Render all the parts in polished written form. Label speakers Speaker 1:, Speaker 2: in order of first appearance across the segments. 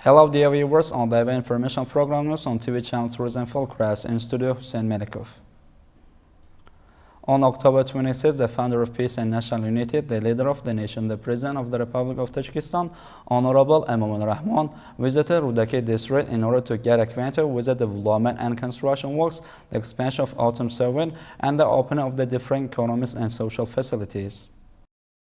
Speaker 1: Hello dear viewers on the information program news on TV channel Tourism Falk in studio Hussein Medikov. On October 26, the founder of Peace and National Unity, the leader of the nation, the President of the Republic of Tajikistan, Honorable Emomali Rahmon, visited Rudaki district in order to get acquainted with the development and construction works, the expansion of autumn sowing, and the opening of the different economic and social facilities.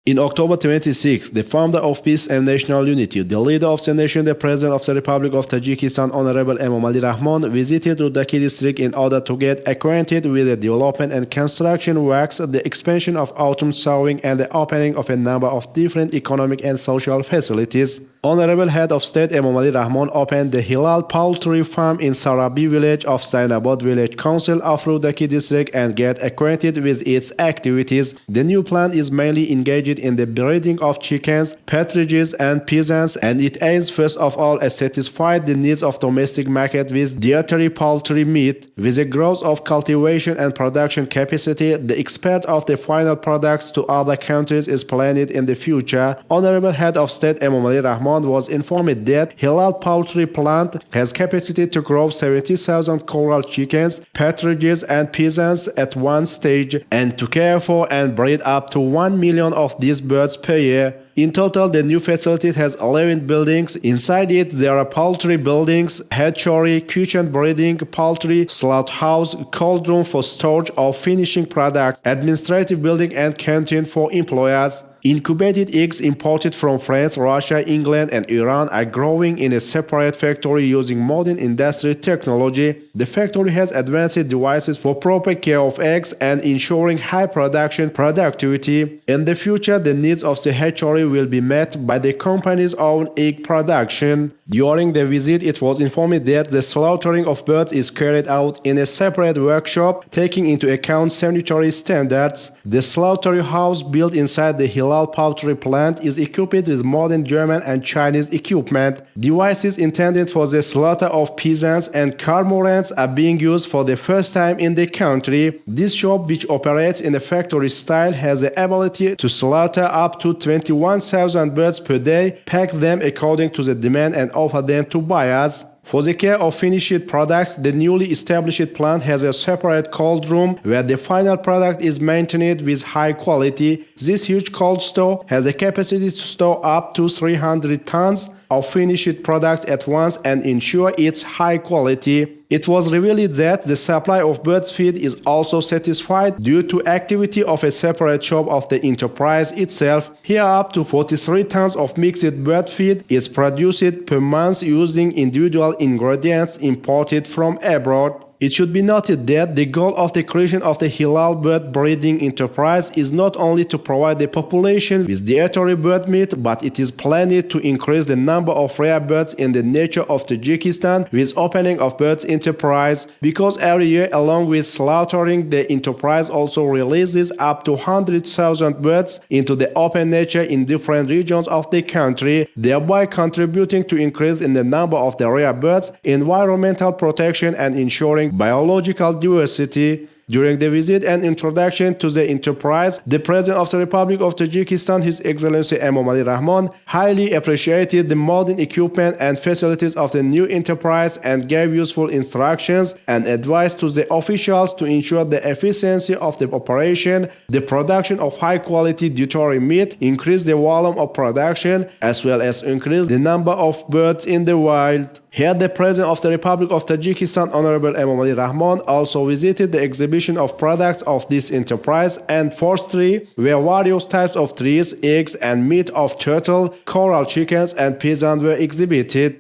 Speaker 2: In October 26, the founder of Peace and National Unity, the leader of the nation, the President of the Republic of Tajikistan, Honorable Emomali Rahmon, visited Rudaki district in order to get acquainted with the development and construction works, the expansion of autumn sowing, and the opening of a number of different economic and social facilities. Honorable Head of State Emomali Rahmon opened the Hilal Poultry Farm in Sarabi village of Zainabad Village Council of Rudaki district and get acquainted with its activities. The new plant is mainly engaged in the breeding of chickens, partridges, and peasants, and it aims first of all to satisfy the needs of domestic market with dietary poultry meat. With the growth of cultivation and production capacity, the export of the final products to other countries is planned in the future. Honorable Head of State Emomali Rahmon was informed that Hilal Poultry Plant has capacity to grow 70,000 coral chickens, partridges, and peasants at one stage, and to care for and breed up to 1 million of these birds per year. In total, the new facility has 11 buildings. Inside it, there are poultry buildings, hatchery, kitchen breeding, poultry, slaughterhouse, cold room for storage of finishing products, administrative building, and canteen for employers. Incubated eggs imported from France, Russia, England, and Iran are growing in a separate factory using modern industry technology. The factory has advanced devices for proper care of eggs and ensuring high production productivity. In the future, the needs of the hatchery will be met by the company's own egg production. During the visit, it was informed that the slaughtering of birds is carried out in a separate workshop, taking into account sanitary standards. The slaughterhouse built inside the Hilal Poultry Plant is equipped with modern German and Chinese equipment. Devices intended for the slaughter of peasants and cormorants are being used for the first time in the country. This shop, which operates in a factory style, has the ability to slaughter up to 21,000 birds per day, pack them according to the demand, and offer them to buyers. For the care of finished products, the newly established plant has a separate cold room where the final product is maintained with high quality. This huge cold store has a capacity to store up to 300 tons of finished products at once and ensure its high quality. It was revealed that the supply of birds feed is also satisfied due to activity of a separate shop of the enterprise itself. Here up to 43 tons of mixed bird feed is produced per month using individual ingredients imported from abroad. It should be noted that the goal of the creation of the Hilal bird breeding enterprise is not only to provide the population with dietary bird meat, but it is planned to increase the number of rare birds in the nature of Tajikistan with opening of birds enterprise, because every year along with slaughtering, the enterprise also releases up to 100,000 birds into the open nature in different regions of the country, thereby contributing to increase in the number of the rare birds, environmental protection, and ensuring biological diversity. During the visit and introduction to the enterprise, the President of the Republic of Tajikistan, His Excellency Emomali Rahmon, highly appreciated the modern equipment and facilities of the new enterprise and gave useful instructions and advice to the officials to ensure the efficiency of the operation, the production of high-quality dietary meat, increase the volume of production, as well as increase the number of birds in the wild. Here, the President of the Republic of Tajikistan, Honorable Emomali Rahmon, also visited the exhibition of products of this enterprise and forestry, where various types of trees, eggs, and meat of turtle, coral chickens, and peasant were exhibited.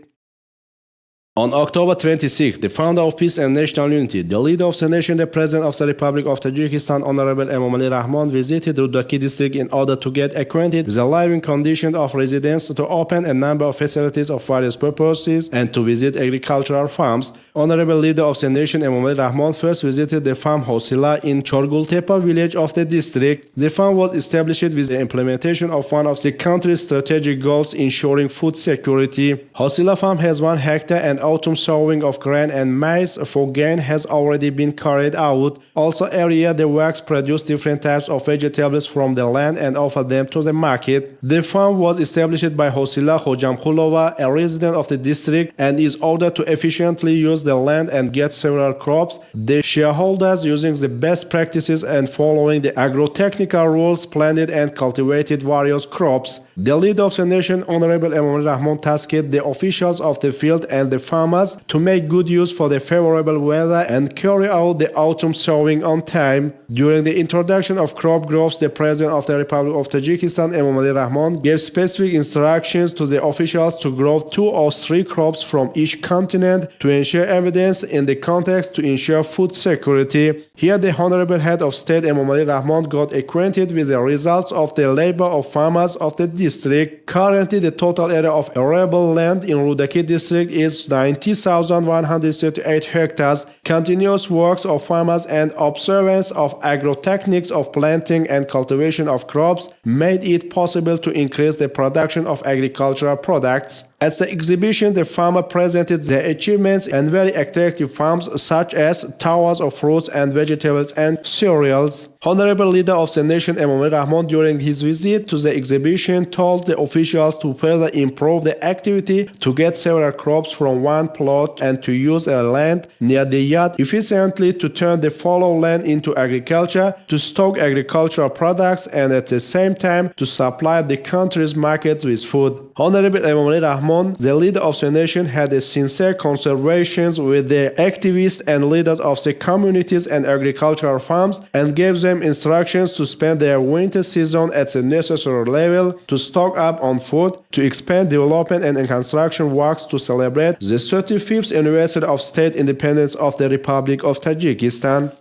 Speaker 2: On October 26, the founder of Peace and National Unity, the leader of the nation, the President of the Republic of Tajikistan, Honorable Emomali Rahmon, visited Rudaki district in order to get acquainted with the living conditions of residents, to open a number of facilities of various purposes, and to visit agricultural farms. Honorable leader of the nation, Emomali Rahmon, first visited the farm Hosila in Chorgultepa village of the district. The farm was established with the implementation of one of the country's strategic goals, ensuring food security. Hosila farm has 1 hectare and autumn sowing of grain and maize for gain has already been carried out. Also area the works produce different types of vegetables from the land and offer them to the market. The farm was established by Hosila Khojamkhulova, a resident of the district, and is ordered to efficiently use the land and get several crops. The shareholders, using the best practices and following the agro-technical rules, planted and cultivated various crops. The leader of the nation, Honorable Emomali Rahmon, tasked the officials of the field and the farmers to make good use for the favorable weather and carry out the autumn sowing on time. During the introduction of crop growths, the President of the Republic of Tajikistan, Emomali Rahmon, gave specific instructions to the officials to grow 2 or 3 crops from each continent to ensure evidence in the context to ensure food security. Here, the Honorable Head of State, Emomali Rahmon, got acquainted with the results of the labor of farmers of the district. Currently, the total area of arable land in Rudaki district is 90,138 hectares. Continuous works of farmers and observance of agro-techniques of planting and cultivation of crops made it possible to increase the production of agricultural products. At the exhibition, the farmer presented their achievements and very attractive farms such as towers of fruits and vegetables and cereals. Honorable Leader of the Nation, Emomali Rahmon, during his visit to the exhibition, told the officials to further improve the activity to get several crops from one plot and to use a land near the yard efficiently to turn the fallow land into agriculture, to stock agricultural products, and at the same time to supply the country's markets with food. Honorable Emomali Rahmon, the leader of the nation, had a sincere conversations with the activists and leaders of the communities and agricultural farms and gave them instructions to spend their winter season at the necessary level, to stock up on food, to expand development and construction works to celebrate the 35th anniversary of state independence of the Republic of Tajikistan.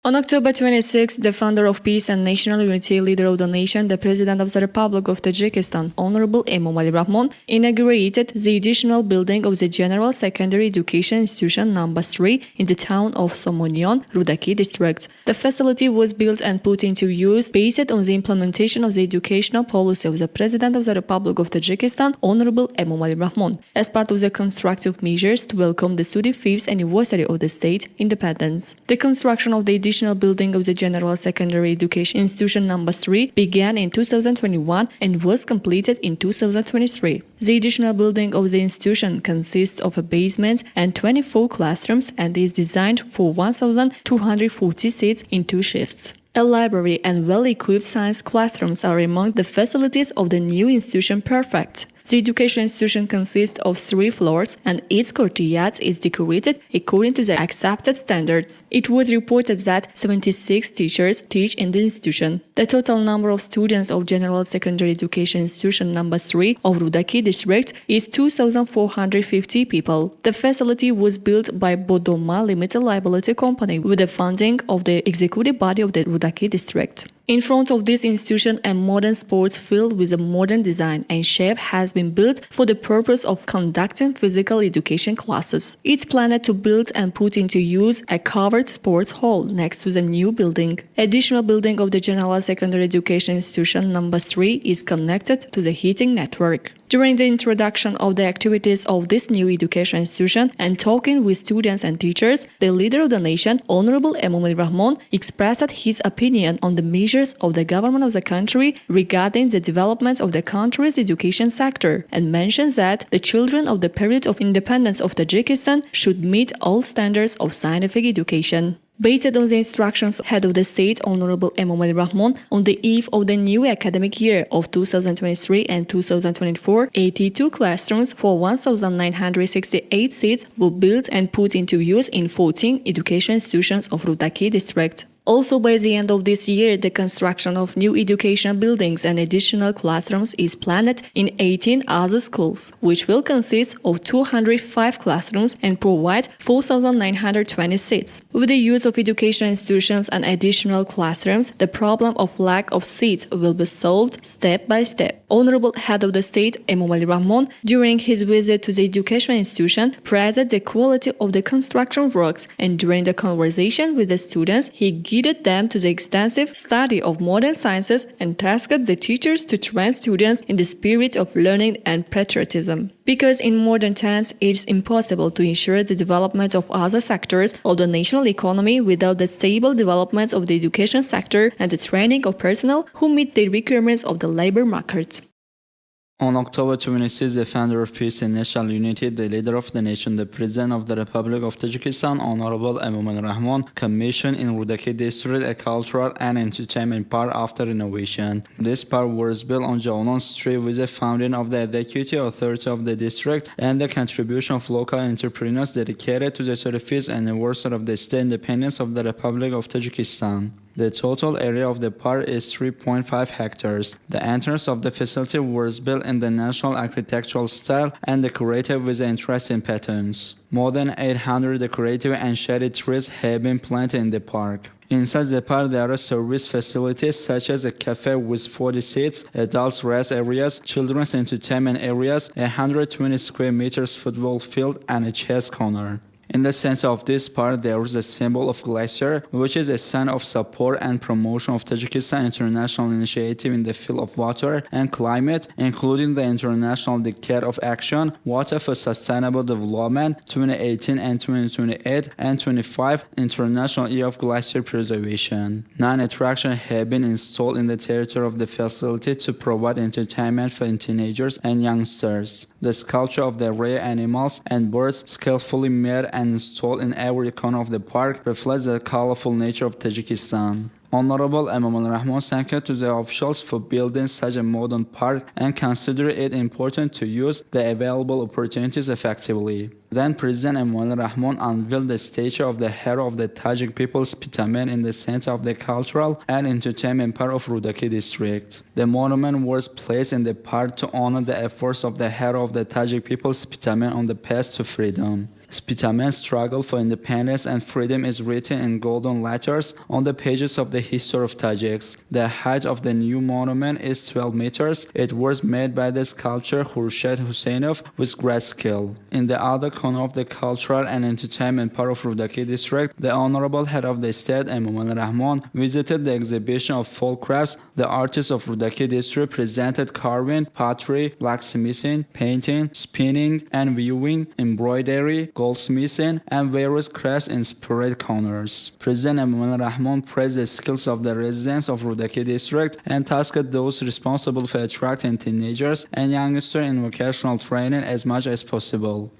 Speaker 3: On October 26, the founder of peace and national unity, leader of the nation, the President of the Republic of Tajikistan, Honorable Emomali Rahmon, inaugurated the additional building of the General Secondary Education Institution No. 3 in the town of Somonyon, Rudaki district. The facility was built and put into use based on the implementation of the educational policy of the President of the Republic of Tajikistan, Honorable Emomali Rahmon, as part of the constructive measures to welcome the 35th anniversary of the state independence. The construction of the additional building of the General Secondary Education Institution No. 3 began in 2021 and was completed in 2023. The additional building of the institution consists of a basement and 24 classrooms and is designed for 1,240 seats in 2 shifts. A library and well-equipped science classrooms are among the facilities of the new institution perfect. The education institution consists of 3 floors and its courtyard is decorated according to the accepted standards. It was reported that 76 teachers teach in the institution. The total number of students of General Secondary Education Institution No. 3 of Rudaki district is 2,450 people. The facility was built by Bodoma Limited Liability Company with the funding of the executive body of the Rudaki district. In front of this institution, a modern sports field with a modern design and shape has been built for the purpose of conducting physical education classes. It's planned to build and put into use a covered sports hall next to the new building. Additional building of the General Secondary Education Institution No. 3 is connected to the heating network. During the introduction of the activities of this new education institution and talking with students and teachers, the leader of the nation, Honorable Emomali Rahmon, expressed his opinion on the measures of the government of the country regarding the development of the country's education sector and mentioned that the children of the period of independence of Tajikistan should meet all standards of scientific education. Based on the instructions of Head of the State, Honorable Emomali Rahmon, on the eve of the new academic year of 2023 and 2024, 82 classrooms for 1,968 seats were built and put into use in 14 education institutions of Rudaki district. Also, by the end of this year, the construction of new educational buildings and additional classrooms is planned in 18 other schools, which will consist of 205 classrooms and provide 4,920 seats. With the use of educational institutions and additional classrooms, the problem of lack of seats will be solved step by step. Honorable Head of the State, Emomali Rahmon, during his visit to the educational institution, praised the quality of the construction works, and during the conversation with the students, he gave dedicated them to the extensive study of modern sciences and tasked the teachers to train students in the spirit of learning and patriotism. Because in modern times, it is impossible to ensure the development of other sectors of the national economy without the stable development of the education sector and the training of personnel who meet the requirements of the labor market.
Speaker 1: On October 26, the founder of peace and national unity, the leader of the nation, the president of the Republic of Tajikistan, Honorable Emomali Rahmon, commissioned in Rudaki district a cultural and entertainment park after renovation. This park was built on Jawlon Street with the funding of the executive authority of the district and the contribution of local entrepreneurs dedicated to the 35th anniversary of the state independence of the Republic of Tajikistan. The total area of the park is 3.5 hectares. The entrance of the facility was built in the national architectural style and decorated with interesting patterns. More than 800 decorative and shady trees have been planted in the park. Inside the park, there are service facilities such as a cafe with 40 seats, adults rest areas, children's entertainment areas, 120 square meters football field, and a chess corner. In the center of this park, there is a symbol of glacier, which is a sign of support and promotion of Tajikistan international initiative in the field of water and climate, including the International Decade of Action, Water for Sustainable Development 2018 and 2028, and 25 International Year of Glacier Preservation. 9 attractions have been installed in the territory of the facility to provide entertainment for teenagers and youngsters. The sculpture of the rare animals and birds skillfully made and installed in every corner of the park reflects the colorful nature of Tajikistan. Honorable Emomali Rahmon thanked to the officials for building such a modern park and considered it important to use the available opportunities effectively. Then President Emomali Rahmon unveiled the statue of the hero of the Tajik people's Pitamen in the center of the cultural and entertainment part of Rudaki district. The monument was placed in the park to honor the efforts of the hero of the Tajik people's Pitamen on the path to freedom. Spitamen's struggle for independence and freedom is written in golden letters on the pages of the history of Tajiks. The height of the new monument is 12 meters. It was made by the sculptor Khurshid Husseinov with great skill. In the other corner of the cultural and entertainment part of Rudaki district, the Honorable Head of the State, Emomali Rahmon, visited the exhibition of folk crafts. The artists of Rudaki district presented carving, pottery, blacksmithing, painting, spinning and weaving, embroidery, goldsmithing, and various crafts in separate corners. President Emomali Rahmon praised the skills of the residents of Rudaki district and tasked those responsible for attracting teenagers and youngsters in vocational training as much as possible.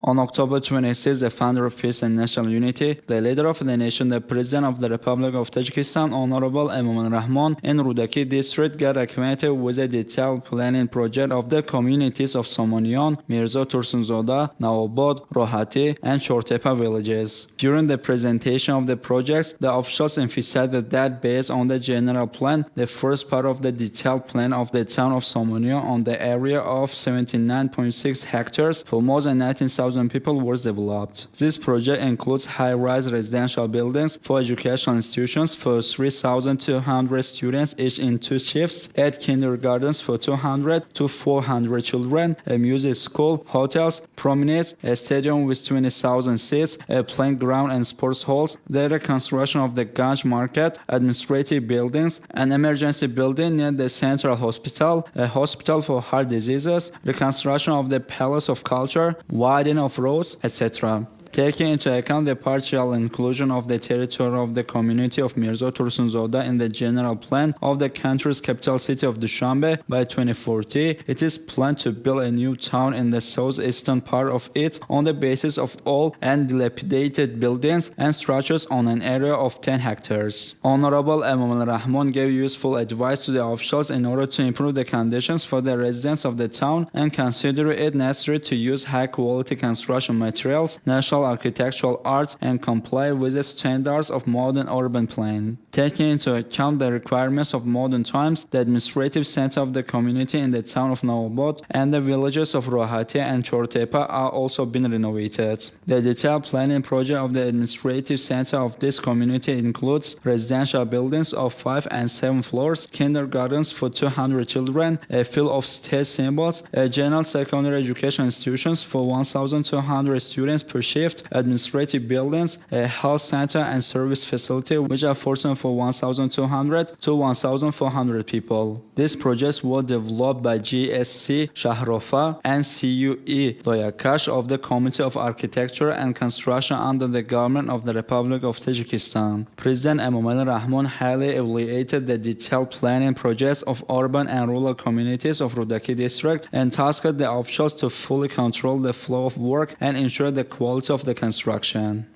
Speaker 1: On October 26, the founder of peace and national unity, the leader of the nation, the president of the Republic of Tajikistan, Honorable Emomali Rahmon, in Rudaki district got acquainted with a detailed planning project of the communities of Somonian, Mirzo Tursunzoda, Nawabad, Rohati, and Chortepa villages. During the presentation of the projects, the officials emphasized that based on the general plan, the first part of the detailed plan of the town of Somonian on the area of 79.6 hectares for more than 19,000 people was developed. This project includes high-rise residential buildings for educational institutions for 3,200 students each in 2 shifts, 8 kindergartens for 200 to 400 children, a music school, hotels, promenades, a stadium with 20,000 seats, a playing ground and sports halls, the reconstruction of the Ganj market, administrative buildings, an emergency building near the central hospital, a hospital for heart diseases, reconstruction of the Palace of Culture, widening of roads, etc. Taking into account the partial inclusion of the territory of the community of Mirzo Tursunzoda in the general plan of the country's capital city of Dushanbe by 2040, it is planned to build a new town in the southeastern part of it on the basis of old and dilapidated buildings and structures on an area of 10 hectares. Honorable Emomali Rahmon gave useful advice to the officials in order to improve the conditions for the residents of the town and consider it necessary to use high-quality construction materials, national architectural art, and comply with the standards of modern urban planning. Taking into account the requirements of modern times, the administrative center of the community in the town of Nawabad and the villages of Rohati and Chortepa are also being renovated. The detailed planning project of the administrative center of this community includes residential buildings of 5 and 7 floors, kindergartens for 200 children, a field of state symbols, a general secondary education institutions for 1,200 students per shift, gift, administrative buildings, a health center and service facility which are foreseen for 1,200 to 1,400 people. These projects were developed by GSC Shahrofa and CUE Loyakash of the Committee of Architecture and Construction under the government of the Republic of Tajikistan. President Emomali Rahmon highly evaluated the detailed planning projects of urban and rural communities of Rudaki district and tasked the officials to fully control the flow of work and ensure the quality of the construction.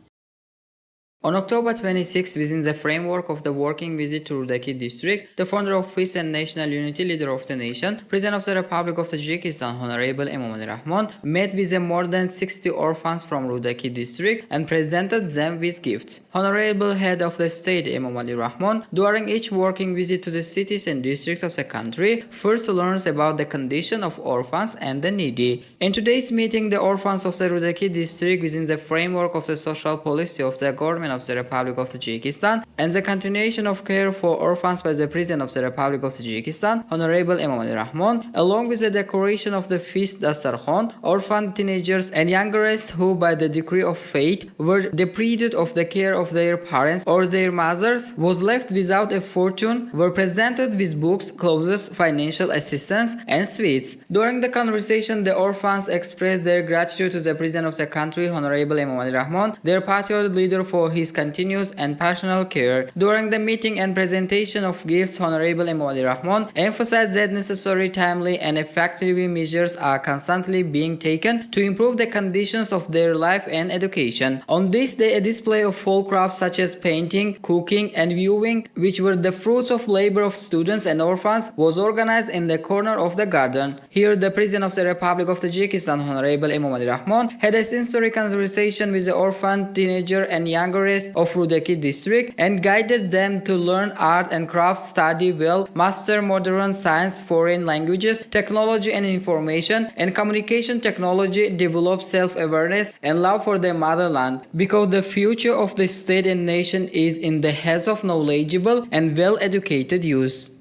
Speaker 4: On October 26, within the framework of the working visit to Rudaki district, the founder of Peace and National Unity, leader of the nation, President of the Republic of Tajikistan, Honorable Emomali Rahmon, met with more than 60 orphans from Rudaki district and presented them with gifts. Honorable Head of the State, Emomali Rahmon, during each working visit to the cities and districts of the country, first learns about the condition of orphans and the needy. In today's meeting, the orphans of the Rudaki district, within the framework of the social policy of the government of the Republic of Tajikistan and the continuation of care for orphans by the President of the Republic of Tajikistan, Honorable Emomali Rahmon, along with the decoration of the feast Dastarkhan, orphan teenagers and youngest who by the decree of fate were deprived of the care of their parents or their mothers, was left without a fortune, were presented with books, clothes, financial assistance and sweets. During the conversation, the orphans expressed their gratitude to the President of the country, Honorable Emomali Rahmon, their patriotic leader, for his continuous and passionate care. During the meeting and presentation of gifts, Honorable Emomali Rahmon emphasized that necessary, timely and effective measures are constantly being taken to improve the conditions of their life and education. On this day, a display of folk crafts such as painting, cooking and viewing, which were the fruits of labor of students and orphans, was organized in the corner of the garden. Here, the President of the Republic of Tajikistan, Honorable Emomali Rahmon, had a sensory conversation with the orphan, teenager and younger of Rudaki district and guided them to learn art and craft, study well, master modern science, foreign languages, technology and information and communication technology, develop self-awareness and love for their motherland, because the future of the state and nation is in the hands of knowledgeable and well-educated youth.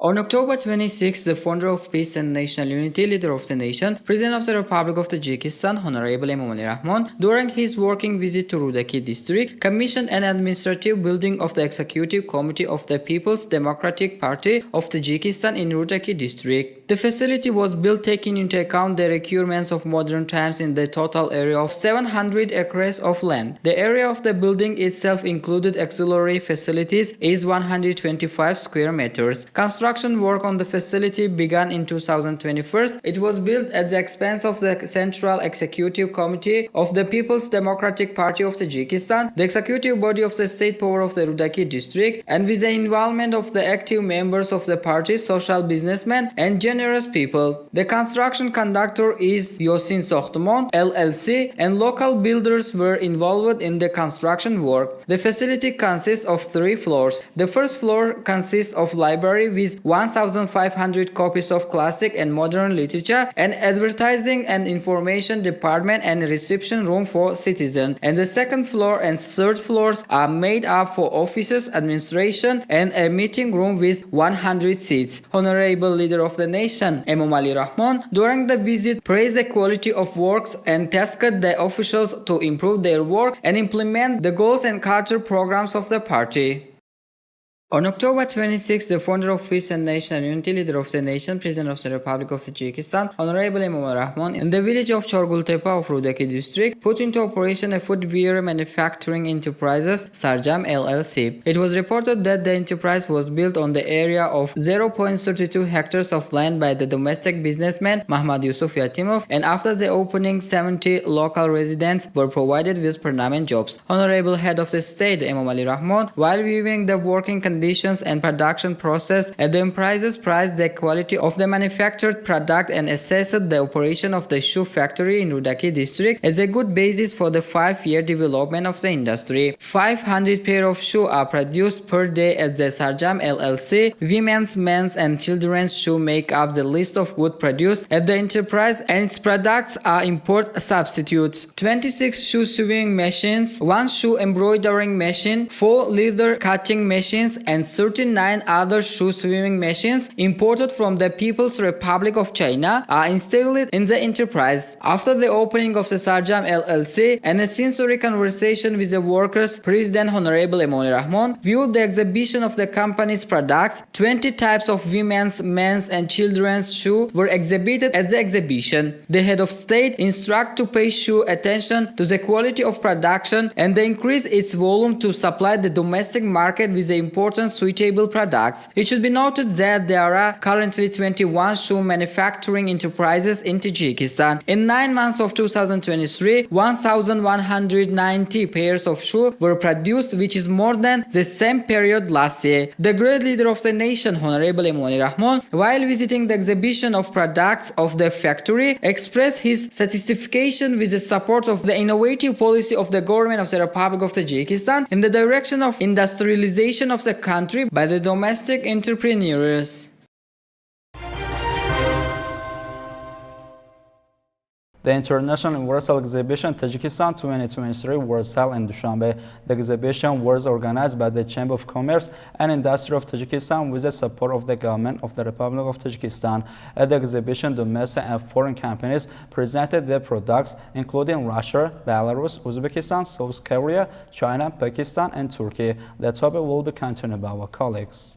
Speaker 4: On October 26, the founder of Peace and National Unity, leader of the nation, President of the Republic of Tajikistan, Honorable Emomali Rahmon, during his working visit to Rudaki district, commissioned an administrative building of the Executive Committee of the People's Democratic Party of Tajikistan in Rudaki district. The facility was built taking into account the requirements of modern times in the total area of 700 acres of land. The area of the building itself included auxiliary facilities is 125 square meters. Construction work on the facility began in 2021. It was built at the expense of the Central Executive Committee of the People's Democratic Party of Tajikistan, the executive body of the state power of the Rudaki district, and with the involvement of the active members of the party, social businessmen, and generous people. The construction contractor is Yosin Sokhtumon LLC, and local builders were involved in the construction work. The facility consists of 3 floors. The first floor consists of library with 1,500 copies of classic and modern literature, and advertising and information department and reception room for citizens. And the second floor and third floors are made up for offices, administration, and a meeting room with 100 seats. Honorable leader of the nation, Emomali Rahmon, during the visit praised the quality of works and tasked the officials to improve their work and implement the goals and charter programs of the party. On October 26, the founder of Peace and National Unity, leader of the nation, President of the Republic of Tajikistan, Honorable Emomali Rahmon, in the village of Chorgultepa of Rudaki district, put into operation a footwear manufacturing enterprises, Sarjam LLC. It was reported that the enterprise was built on the area of 0.32 hectares of land by the domestic businessman Mahmad Yusuf Yatimov, and after the opening, 70 local residents were provided with permanent jobs. Honorable Head of the State, Emomali Rahmon, while viewing the working conditions and production process at the enterprises, prized the quality of the manufactured product and assessed the operation of the shoe factory in Rudaki district as a good basis for the 5-year development of the industry. 500 pair of shoes are produced per day at the Sarjam LLC. Women's, men's and children's shoes make up the list of goods produced at the enterprise, and its products are import substitutes. 26 shoe sewing machines, 1 shoe embroidering machine, 4 leather cutting machines, and 39 other shoe sewing machines imported from the People's Republic of China are installed in the enterprise. After the opening of the Sarjam LLC and a sensory conversation with the workers, President Honorable Emomali Rahmon viewed the exhibition of the company's products. 20 types of women's, men's and children's shoe were exhibited at the exhibition. The head of state instructed to pay shoe attention to the quality of production and increase its volume to supply the domestic market with the important suitable products. It should be noted that there are currently 21 shoe manufacturing enterprises in Tajikistan. In 9 months of 2023, 1,190 pairs of shoes were produced, which is more than the same period last year. The great leader of the nation, Honorable Emomali Rahmon, while visiting the exhibition of products of the factory, expressed his satisfaction with the support of the innovative policy of the government of the Republic of Tajikistan in the direction of industrialization of the country by the domestic entrepreneurs.
Speaker 1: The International Universal Exhibition Tajikistan 2023 was held in Dushanbe. The exhibition was organized by the Chamber of Commerce and Industry of Tajikistan with the support of the government of the Republic of Tajikistan. At the exhibition, domestic and foreign companies presented their products, including Russia, Belarus, Uzbekistan, South Korea, China, Pakistan, and Turkey. The topic will be continued by our colleagues.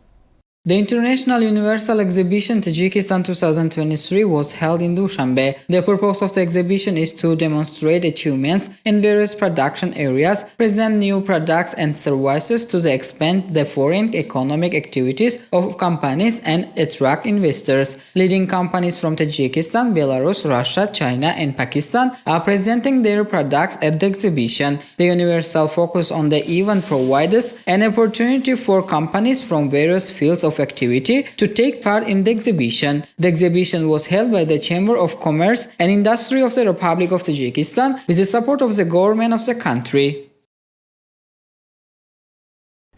Speaker 4: The International Universal Exhibition Tajikistan 2023 was held in Dushanbe. The purpose of the exhibition is to demonstrate achievements in various production areas, present new products and services to expand the foreign economic activities of companies and attract investors. Leading companies from Tajikistan, Belarus, Russia, China and Pakistan are presenting their products at the exhibition. The universal focus on the event provides an opportunity for companies from various fields of activity to take part in the exhibition. The exhibition was held by the Chamber of Commerce and Industry of the Republic of Tajikistan with the support of the government of the country.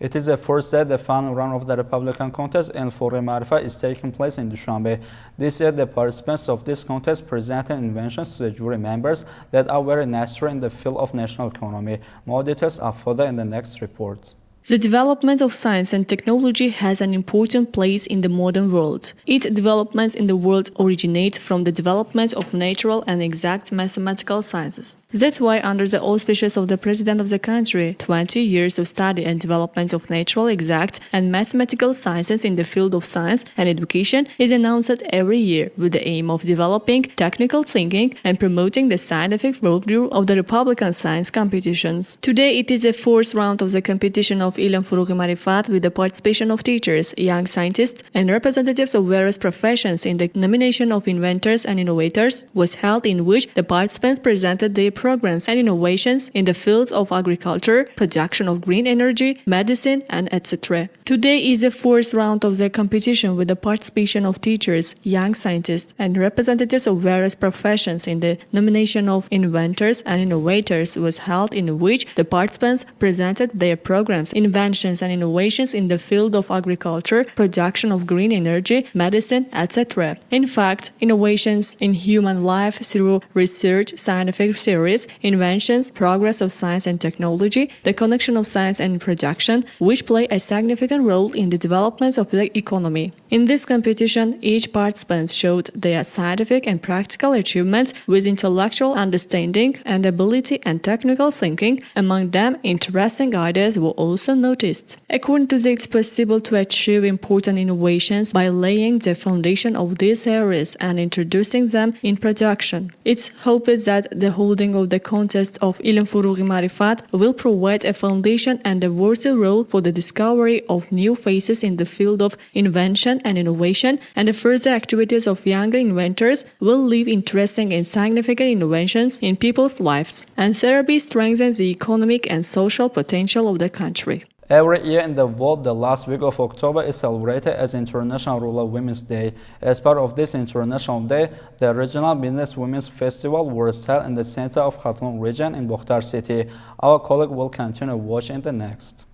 Speaker 1: It is the first day the final round of the Republican contest in furӯғи маърифат is taking place in Dushanbe. This year, the participants of this contest presented inventions to the jury members that are very necessary in the field of national economy. More details are further in the next report.
Speaker 3: The development of science and technology has an important place in the modern world. Its developments in the world originate from the development of natural and exact mathematical sciences. That's why, under the auspices of the President of the country, 20 years of study and development of natural, exact and mathematical sciences in the field of science and education is announced every year with the aim of developing technical thinking and promoting the scientific worldview of the Republican science competitions. Today, it is the fourth round of the competition of furӯғи маърифат with the participation of teachers, young scientists, and representatives of various professions in the nomination of inventors and innovators was held, in which the participants presented their programs and innovations in the fields of agriculture, production of green energy, medicine, and etc. Today is the fourth round of the competition with the participation of teachers, young scientists, and representatives of various professions in the nomination of inventors and innovators was held, in which the participants presented their programs, inventions and innovations in the field of agriculture, production of green energy, medicine, etc. In fact, innovations in human life through research, scientific theories, inventions, progress of science and technology, the connection of science and production, which play a significant role in the development of the economy. In this competition, each participant showed their scientific and practical achievements with intellectual understanding and ability and technical thinking. Among them, interesting ideas were also noticed. According to it's possible to achieve important innovations by laying the foundation of these areas and introducing them in production. It's hoped that the holding of the contest of furӯғи маърифат will provide a foundation and a worthy role for the discovery of new phases in the field of invention and innovation, and the further activities of younger inventors will leave interesting and significant innovations in people's lives, and thereby strengthen the economic and social potential of the country.
Speaker 1: Every year in the world, the last week of October is celebrated as International Rural Women's Day. As part of this International Day, the Regional Business Women's Festival was held in the center of Khatun region in Bokhtar City. Our colleague will continue watching the next.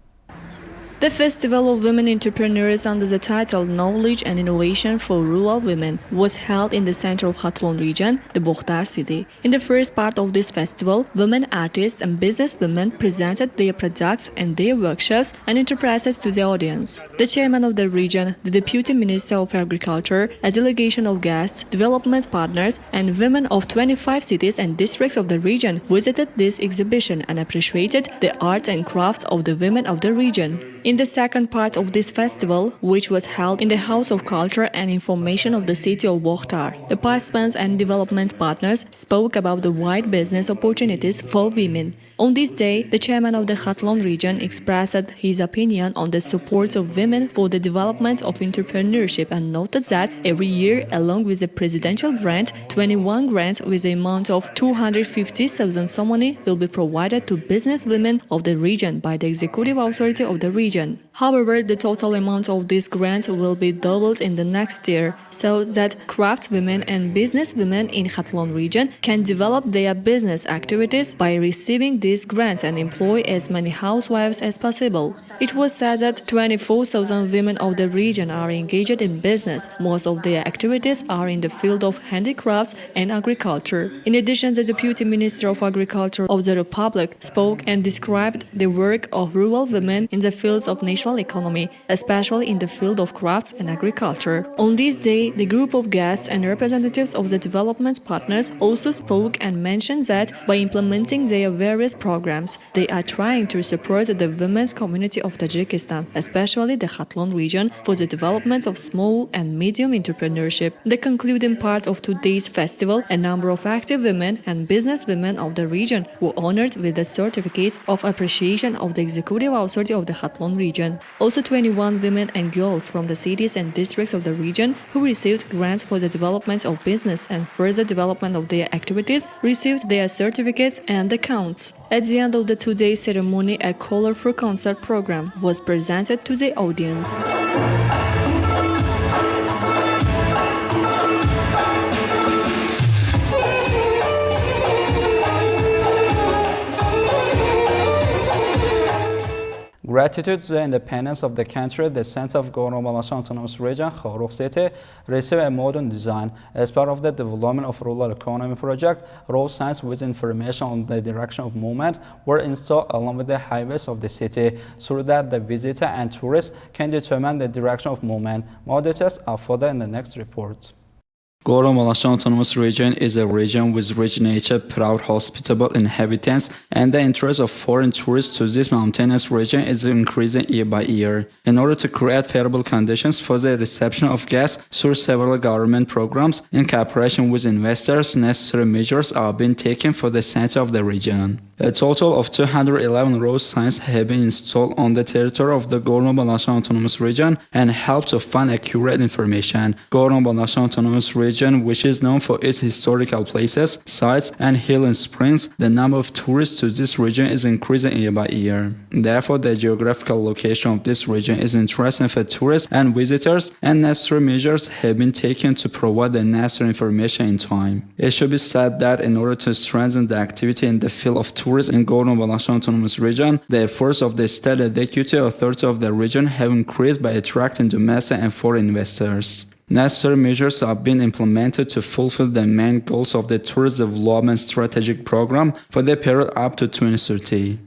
Speaker 3: The Festival of Women Entrepreneurs under the title Knowledge and Innovation for Rural Women was held in the center of Khatlon region, the Bokhtar city. In the first part of this festival, women artists and businesswomen presented their products and their workshops and enterprises to the audience. The chairman of the region, the Deputy Minister of Agriculture, a delegation of guests, development partners, and women of 25 cities and districts of the region visited this exhibition and appreciated the arts and crafts of the women of the region. In the second part of this festival, which was held in the House of Culture and Information of the city of Bokhtar, the participants and development partners spoke about the wide business opportunities for women. On this day, the chairman of the Khatlon region expressed his opinion on the support of women for the development of entrepreneurship and noted that every year, along with the presidential grant, 21 grants with the amount of 250,000 somoni will be provided to businesswomen of the region by the executive authority of the region. However, the total amount of these grants will be doubled in the next year, so that craftswomen and businesswomen in Khatlon region can develop their business activities by receiving these grants and employ as many housewives as possible. It was said that 24,000 women of the region are engaged in business. Most of their activities are in the field of handicrafts and agriculture. In addition, the Deputy Minister of Agriculture of the Republic spoke and described the work of rural women in the fields of national economy, especially in the field of crafts and agriculture. On this day, the group of guests and representatives of the development partners also spoke and mentioned that by implementing their various programs, they are trying to support the women's community of Tajikistan, especially the Khatlon region, for the development of small and medium entrepreneurship. The concluding part of today's festival, a number of active women and businesswomen of the region were honored with the certificates of appreciation of the executive authority of the Khatlon region. Also, 21 women and girls from the cities and districts of the region who received grants for the development of business and further development of their activities received their certificates and accounts. At the end of the two-day ceremony, a colorful concert program was presented to the audience.
Speaker 1: Gratitude to the independence of the country, the Center of Belarus Autonomous Region, Kharukh City, received a modern design as part of the development of rural economy project. Road signs with information on the direction of movement were installed along with the highways of the city so that the visitor and tourists can determine the direction of movement. More details are further in the next report. Belarus Autonomous Region is a region with rich nature, proud, hospitable inhabitants, and the interest of foreign tourists to this mountainous region is increasing year by year. In order to create favorable conditions for the reception of guests through several government programs, in cooperation with investors, necessary measures are being taken for the center of the region. A total of 211 road signs have been installed on the territory of the Belarus Autonomous Region and help to find accurate information. Belarus Autonomous Region, which is known for its historical places, sites, and healing springs, the number of tourists to this region is increasing year by year. Therefore, the geographical location of this region is interesting for tourists and visitors, and necessary measures have been taken to provide the necessary information in time. It should be said that in order to strengthen the activity in the field of tourism in Belarus Autonomous Region, the efforts of the state executive authority of the region have increased by attracting domestic and foreign investors. Necessary measures are being implemented to fulfill the main goals of the Tourist Development Strategic Program for the period up to 2030.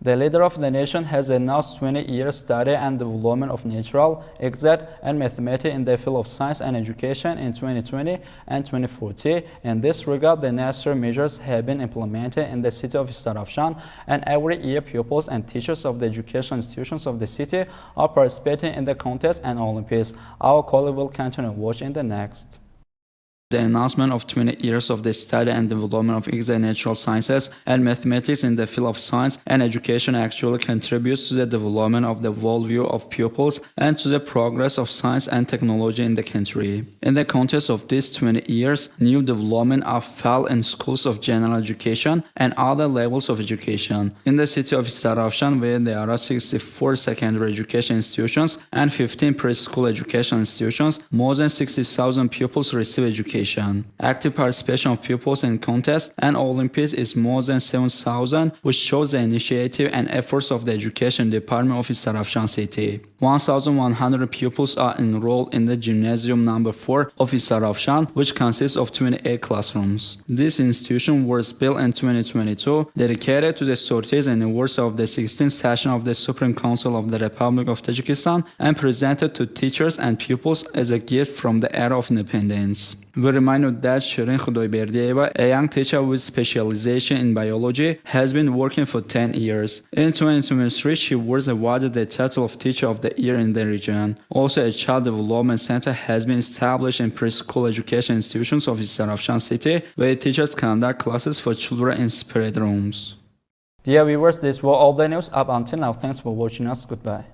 Speaker 1: The leader of the nation has announced 20-year study and development of natural, exact, and mathematics in the field of science and education in 2020 and 2040. In this regard, the necessary measures have been implemented in the city of Tarafshan, and every year pupils and teachers of the education institutions of the city are participating in the contest and Olympics. Our colleague will continue watching the next. The announcement of 20 years of the study and development of exact natural sciences and mathematics in the field of science and education actually contributes to the development of the worldview of pupils and to the progress of science and technology in the country. In the context of these 20 years, new development are felt in schools of general education and other levels of education. In the city of Tarafshan, where there are 64 secondary education institutions and 15 preschool education institutions, more than 60,000 pupils receive education education. Active participation of pupils in contests and Olympiads is more than 7,000, which shows the initiative and efforts of the Education Department of Sarafshan City. 1,100 pupils are enrolled in the Gymnasium number 4 of Sarafshan, which consists of 28 classrooms. This institution was built in 2022, dedicated to the sorties and awards of the 16th session of the Supreme Council of the Republic of Tajikistan and presented to teachers and pupils as a gift from the era of independence. We remind you that Shirin Khudoyberdiyeva, a young teacher with specialization in biology, has been working for 10 years. In 2023, she was awarded the title of Teacher of the Year in the region. Also, a child development center has been established in preschool education institutions of Sarafshan City, where teachers conduct classes for children in spirit rooms.
Speaker 3: Dear viewers, this was all the news up until now. Thanks for watching us. Goodbye.